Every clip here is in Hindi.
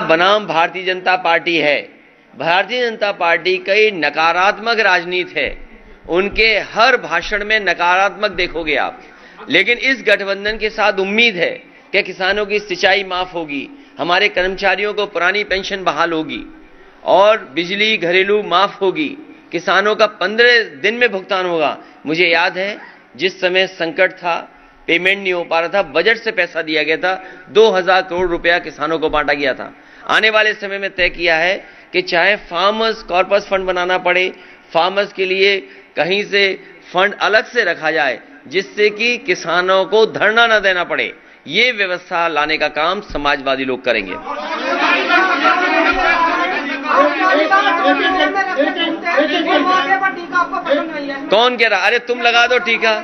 बनाम भारतीय जनता पार्टी है। भारतीय जनता पार्टी कई नकारात्मक राजनीति है, उनके हर भाषण में नकारात्मक देखोगे आप। लेकिन इस गठबंधन के साथ उम्मीद है कि किसानों की सिंचाई माफ होगी, हमारे कर्मचारियों को पुरानी पेंशन बहाल होगी और बिजली घरेलू माफ होगी, किसानों का 15 दिन में भुगतान होगा। मुझे याद है जिस समय संकट था, पेमेंट नहीं हो पा रहा था, बजट से पैसा दिया गया था, 2000 करोड़ रुपया किसानों को बांटा गया था। आने वाले समय में तय किया है कि चाहे फार्मर्स कॉर्पस फंड बनाना पड़े, फार्मर्स के लिए कहीं से फंड अलग से रखा जाए जिससे कि किसानों को धरना न देना पड़े, ये व्यवस्था लाने का काम समाजवादी लोग करेंगे। कौन कह रहा? अरे तुम लगा दो टीका,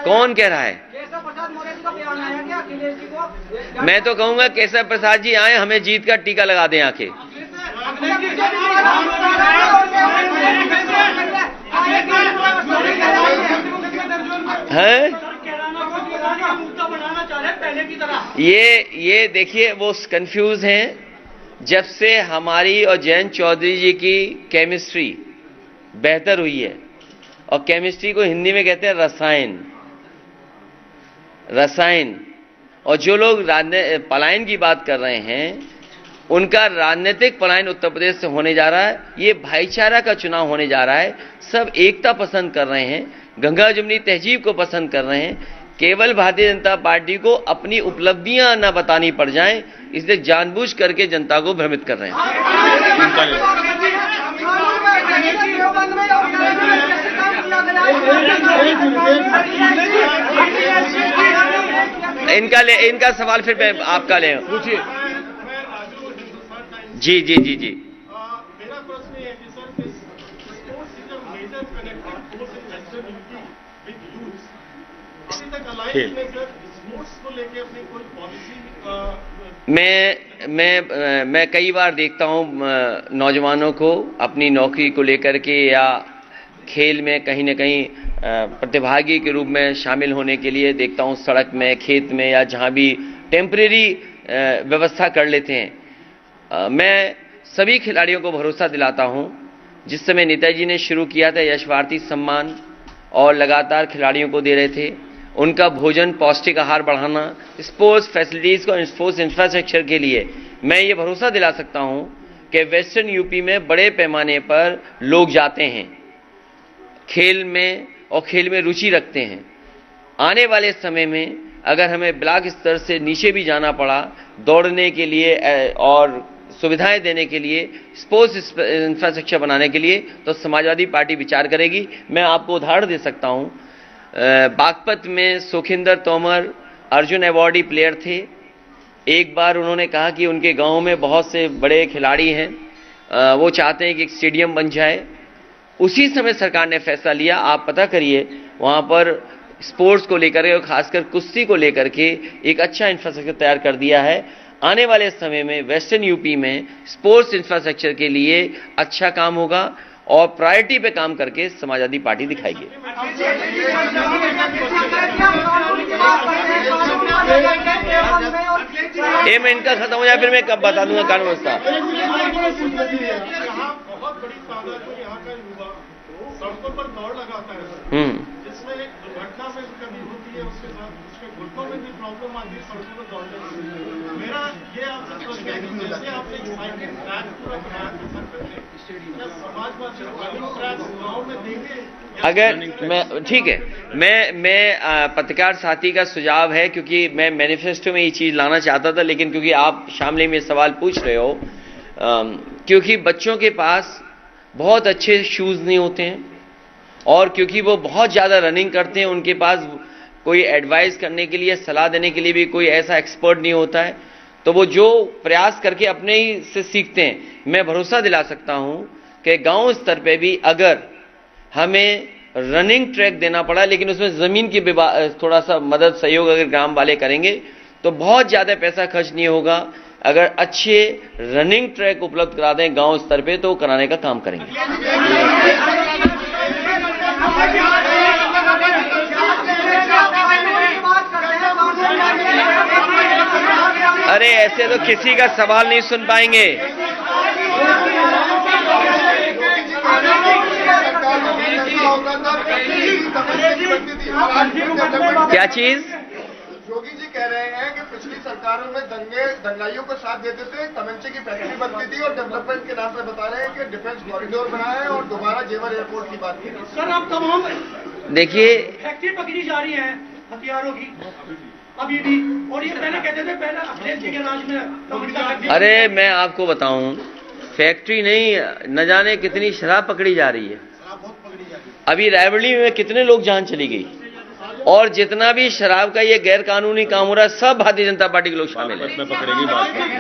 कौन कह रहा है? मैं तो कहूंगा केशव प्रसाद जी आए, हमें जीत का टीका लगा दें आके। हैं? ये देखिए वो कंफ्यूज हैं। जब से हमारी और जयंत चौधरी जी की केमिस्ट्री बेहतर हुई है, और केमिस्ट्री को हिंदी में कहते हैं रसायन, और जो लोग पलायन की बात कर रहे हैं, उनका राजनीतिक पलायन उत्तर प्रदेश से होने जा रहा है। ये भाईचारा का चुनाव होने जा रहा है। सब एकता पसंद कर रहे हैं, गंगा जमुनी तहजीब को पसंद कर रहे हैं। केवल भारतीय जनता पार्टी को अपनी उपलब्धियां न बतानी पड़ जाएं, इसलिए जानबूझ करके जनता को भ्रमित कर रहे हैं। इनका सवाल फिर मैं आपका ले पूछिए। जी जी जी जी मेरा प्रश्न ये है कि sir sports is a major connecting force in western UP with youth. अभी तक अलायंस में सर स्पोर्ट्स को लेके अपनी कोई पॉलिसी मैं कई बार देखता हूं नौजवानों को अपनी नौकरी को लेकर के या खेल में कहीं न कहीं प्रतिभागी के रूप में शामिल होने के लिए देखता हूं, सड़क में, खेत में या जहां भी टेम्परेरी व्यवस्था कर लेते हैं। मैं सभी खिलाड़ियों को भरोसा दिलाता हूं, जिस समय नेताजी ने शुरू किया था यश भारती सम्मान और लगातार खिलाड़ियों को दे रहे थे, उनका भोजन, पौष्टिक आहार बढ़ाना, स्पोर्ट्स फैसिलिटीज को, स्पोर्ट्स इंफ्रास्ट्रक्चर के लिए मैं ये भरोसा दिला सकता हूं कि वेस्टर्न यूपी में बड़े पैमाने पर लोग जाते हैं खेल में और खेल में रुचि रखते हैं। आने वाले समय में अगर हमें ब्लॉक स्तर से नीचे भी जाना पड़ा दौड़ने के लिए और सुविधाएं देने के लिए, स्पोर्ट्स इंफ्रास्ट्रक्चर बनाने के लिए, तो समाजवादी पार्टी विचार करेगी। मैं आपको उदाहरण दे सकता हूं, बागपत में सुखिंदर तोमर अर्जुन अवार्डी प्लेयर थे। एक बार उन्होंने कहा कि उनके गांव में बहुत से बड़े खिलाड़ी हैं, वो चाहते हैं कि एक स्टेडियम बन जाए। उसी समय सरकार ने फैसला लिया, आप पता करिए, वहां पर स्पोर्ट्स को लेकर के और खासकर कुश्ती को लेकर के एक अच्छा इंफ्रास्ट्रक्चर तैयार कर दिया है। आने वाले समय में वेस्टर्न यूपी में स्पोर्ट्स इंफ्रास्ट्रक्चर के लिए अच्छा काम होगा और प्रायोरिटी पे काम करके समाजवादी पार्टी दिखाएगी। एक मिनट का खत्म हो जाए फिर मैं कब बता दूंगा कानून व्यवस्था। बहुत बड़ी तादाद में यहाँ का युवा सड़कों पर दौड़ लगाता है, जिसमें एक दुर्घटना में कभी होती है, उसके साथ उसके घुटनों में भी प्रॉब्लम आती है सड़कों पर दौड़ने से। मेरा ये आपसे प्रश्न है कि जैसे आपने साइकिल ट्रैक पूरा बनाया था सर्कल में, क्या समाजवादी रनिंग ट्रैक गाँव में देंगे? अगर मैं ठीक है, मैं पत्रकार साथी का सुझाव है, क्योंकि मैं मैनिफेस्टो में ये चीज लाना चाहता था, लेकिन क्योंकि आप शामली में सवाल पूछ रहे हो, क्योंकि बच्चों के पास बहुत अच्छे शूज नहीं होते हैं और क्योंकि वो बहुत ज्यादा रनिंग करते हैं, उनके पास कोई एडवाइस करने के लिए, सलाह देने के लिए भी कोई ऐसा एक्सपर्ट नहीं होता है, तो वो जो प्रयास करके अपने ही से सीखते हैं। मैं भरोसा दिला सकता हूं कि गांव स्तर पे भी अगर हमें रनिंग ट्रैक देना पड़ा, लेकिन उसमें जमीन की थोड़ा सा मदद, सहयोग अगर ग्राम वाले करेंगे तो बहुत ज्यादा पैसा खर्च नहीं होगा। अगर अच्छे रनिंग ट्रैक उपलब्ध करा दें गांव स्तर पे तो कराने का काम करेंगे। अरे ऐसे तो किसी का सवाल नहीं सुन पाएंगे। क्या चीज? योगी जी कह रहे हैं कि पिछली सरकारों में दंगाइयों को साथ देते थे, तमंचे की फैक्ट्री बनती थी और डेवलपमेंट के नाम पे बता रहे हैं कि डिफेंस कॉरिडोर बनाया है और दोबारा जेवर एयरपोर्ट की बात की। सर अब तमाम देखिए फैक्ट्री पकड़ी जा रही है हथियारों की अभी भी, और ये पहले कहते थे पहले अखिलेश जी के राज में। अरे मैं आपको बताऊं, फैक्ट्री नहीं, न जाने कितनी शराब पकड़ी जा रही है। अभी रायबरेली में कितने लोग जान चली गई, और जितना भी शराब का ये गैर कानूनी काम हो रहा है सब भारतीय जनता पार्टी के लोग शामिल हैं।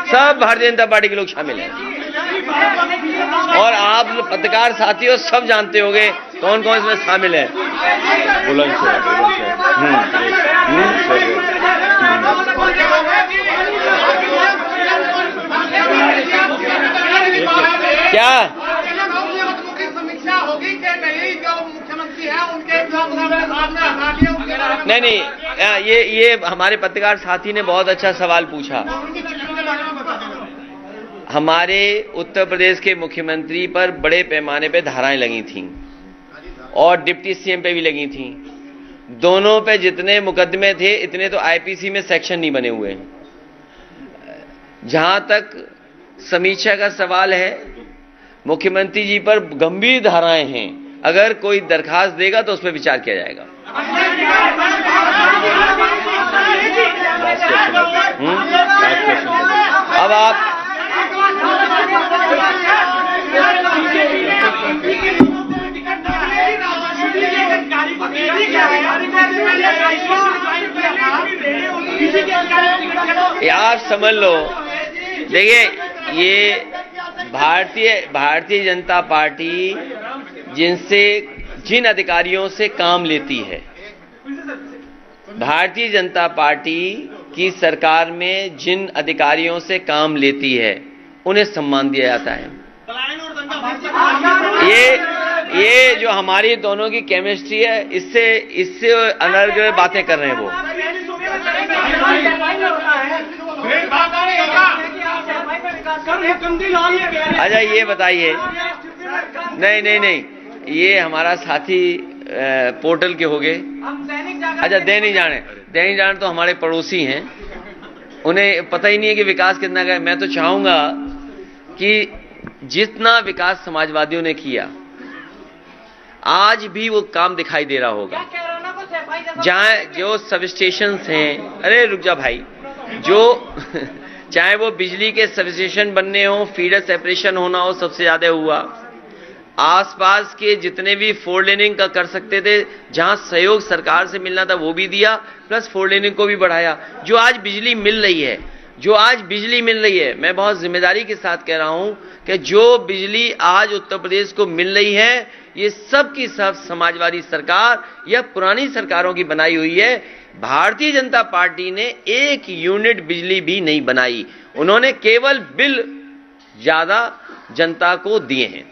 सब भारतीय जनता पार्टी के लोग शामिल हैं। और आप पत्रकार साथियों सब जानते होंगे कौन कौन इसमें शामिल है। क्या समीक्षा होगी कि नहीं, जो मुख्यमंत्री है उनके नहीं, ये हमारे पत्रकार साथी ने बहुत अच्छा सवाल पूछा। हमारे उत्तर प्रदेश के मुख्यमंत्री पर बड़े पैमाने पे धाराएं लगी थीं और डिप्टी सीएम पे भी लगी थीं। दोनों पे जितने मुकदमे थे इतने तो आईपीसी में सेक्शन नहीं बने हुए हैं। जहां तक समीक्षा का सवाल है, मुख्यमंत्री जी पर गंभीर धाराएं हैं। अगर कोई दरखास्त देगा तो उस पर विचार किया जाएगा। अब आप समझ लो, देखिए ये भारतीय जनता पार्टी जिन अधिकारियों से काम लेती है, भारतीय जनता पार्टी की सरकार में जिन अधिकारियों से काम लेती है उन्हें सम्मान दिया जाता है। ये जो हमारी दोनों की केमिस्ट्री है, इससे अनर्ग बातें कर रहे हैं वो। अच्छा ये बताइए, नहीं, ये हमारा साथी पोर्टल के हो गए। अच्छा दैनिक जाने तो हमारे पड़ोसी हैं, उन्हें पता ही नहीं है कि विकास कितना का है। मैं तो चाहूंगा कि जितना विकास समाजवादियों ने किया आज भी वो काम दिखाई दे रहा होगा। जहां जो सब स्टेशन हैं, अरे रुक जा भाई, जो चाहे वो बिजली के सब स्टेशन बनने हो, फीडर सेपरेशन होना हो, सबसे ज्यादा हुआ। आसपास के जितने भी फोर लेनिंग का कर सकते थे, जहां सहयोग सरकार से मिलना था वो भी दिया, प्लस फोर लेनिंग को भी बढ़ाया। जो आज बिजली मिल रही है, मैं बहुत जिम्मेदारी के साथ कह रहा हूं कि जो बिजली आज उत्तर प्रदेश को मिल रही है, ये सब की सब समाजवादी सरकार या पुरानी सरकारों की बनाई हुई है। भारतीय जनता पार्टी ने एक यूनिट बिजली भी नहीं बनाई, उन्होंने केवल बिल ज्यादा जनता को दिए हैं।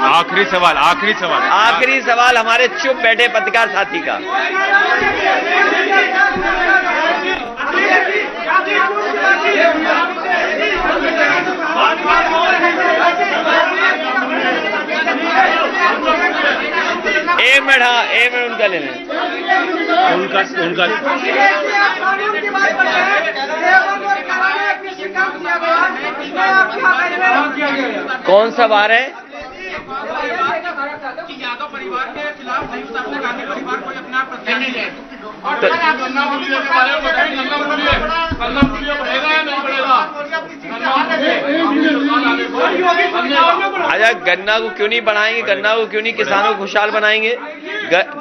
आखिरी सवाल हमारे चुप बैठे पत्रकार साथी का। एक मिनट उनका ले लें। उनका कौन सा बार है? यादव परिवार के खिलाफ संयुक्त आपने गांधी परिवार को अपना प्रत्याशी है। अच्छा गन्ना को क्यों नहीं बढ़ाएंगे? गन्ना को क्यों नहीं किसानों को खुशहाल बनाएंगे?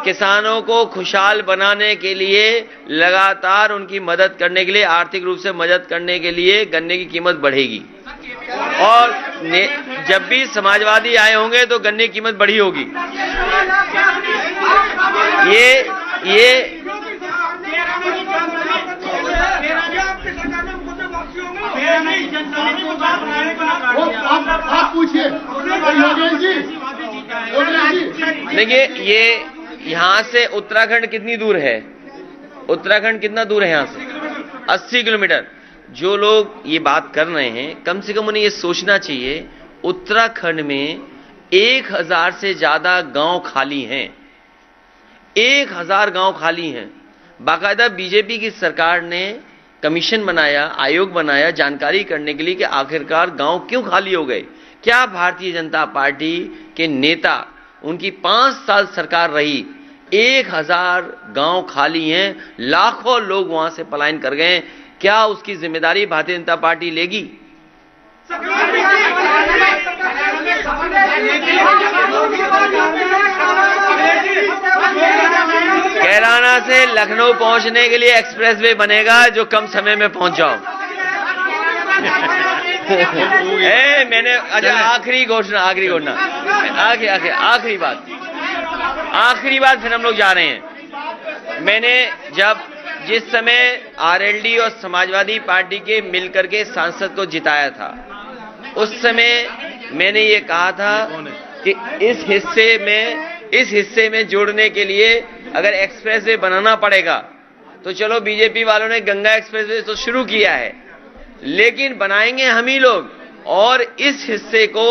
किसानों को खुशहाल बनाने के लिए, लगातार उनकी मदद करने के लिए, आर्थिक रूप से मदद करने के लिए गन्ने की कीमत बढ़ेगी। और जब भी समाजवादी आए होंगे तो गन्ने की कीमत बढ़ी होगी। ये आप पूछिए देखिए, ये यहाँ से उत्तराखंड कितनी दूर है? उत्तराखंड कितना दूर है यहाँ से? 80 किलोमीटर। जो लोग ये बात कर रहे हैं, कम से कम उन्हें ये सोचना चाहिए, उत्तराखंड में 1000 से ज्यादा गांव खाली हैं। 1000 गांव खाली हैं। बाकायदा बीजेपी की सरकार ने कमीशन बनाया, आयोग बनाया जानकारी करने के लिए कि आखिरकार गांव क्यों खाली हो गए। क्या भारतीय जनता पार्टी के नेता, उनकी 5 साल सरकार रही, 1000 गांव खाली हैं, लाखों लोग वहां से पलायन कर गए, क्या उसकी जिम्मेदारी भारतीय जनता पार्टी लेगी? कैराना से लखनऊ पहुंचने के लिए एक्सप्रेसवे बनेगा जो कम समय में पहुंच जाओ। मैंने अच्छा आखिरी घोषणा आखिरी बात फिर हम लोग जा रहे हैं। मैंने जिस समय आरएलडी और समाजवादी पार्टी के मिलकर के सांसद को जिताया था, उस समय मैंने ये कहा था कि इस हिस्से में जोड़ने के लिए अगर एक्सप्रेसवे बनाना पड़ेगा तो चलो, बीजेपी वालों ने गंगा एक्सप्रेसवे तो शुरू किया है, लेकिन बनाएंगे हम ही लोग, और इस हिस्से को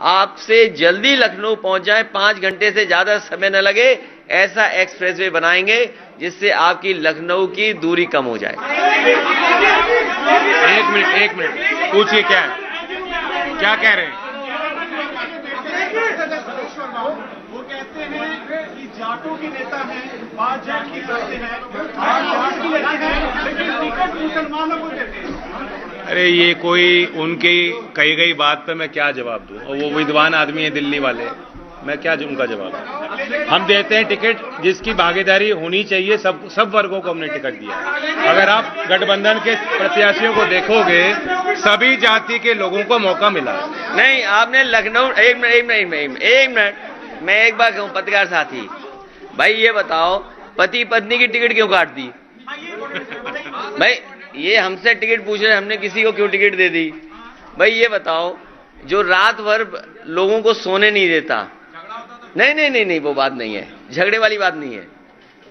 आपसे जल्दी लखनऊ पहुंच जाए, 5 घंटे से ज्यादा समय न लगे, ऐसा एक्सप्रेसवे बनाएंगे जिससे आपकी लखनऊ की दूरी कम हो जाए। एक मिनट पूछिए, क्या कह रहे हैं? वो कहते हैं कि जाटों के नेता हैं, बात जाट की करते हैं, जाट की लड़ाई है, लेकिन टिकट मुसलमानों को देते हैं। अरे ये कोई उनकी कही गई बात पे मैं क्या जवाब दूं? और वो विद्वान आदमी है दिल्ली वाले, मैं क्या उनका जवाब दूं? हम देते हैं टिकट, जिसकी भागीदारी होनी चाहिए, सब वर्गों को हमने टिकट दिया। अगर आप गठबंधन के प्रत्याशियों को देखोगे, सभी जाति के लोगों को मौका मिला। नहीं, आपने लखनऊ, एक मिनट, मैं एक बार कहूं, पत्रकार साथी भाई, ये बताओ, पति पत्नी की टिकट क्यों काट दी? भाई ये हमसे टिकट पूछ रहे, हमने किसी को क्यों टिकट दे दी? भाई ये बताओ, जो रात भर लोगों को सोने नहीं देता, नहीं, वो बात नहीं है, झगड़े वाली बात नहीं है।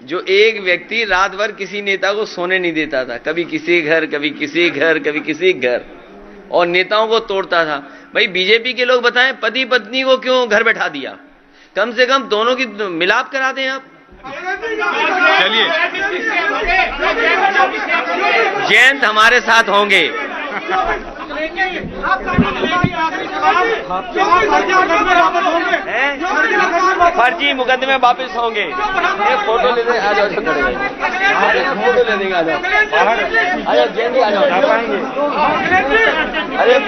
जो एक व्यक्ति रात भर किसी नेता को सोने नहीं देता था, कभी किसी घर, कभी किसी घर, कभी किसी घर, और नेताओं को तोड़ता था, भाई बीजेपी के लोग बताएं, पति पत्नी को क्यों घर बैठा दिया? कम से कम दोनों की मिलाप करा दें आप। चलिए, जयंत हमारे साथ होंगे। फर्जी मुकदमे वापस होंगे। एक फोटो ले दें, आ जाओ, फोटो ले देंगे, आ जाओ, जयंत आ जाओ, अरे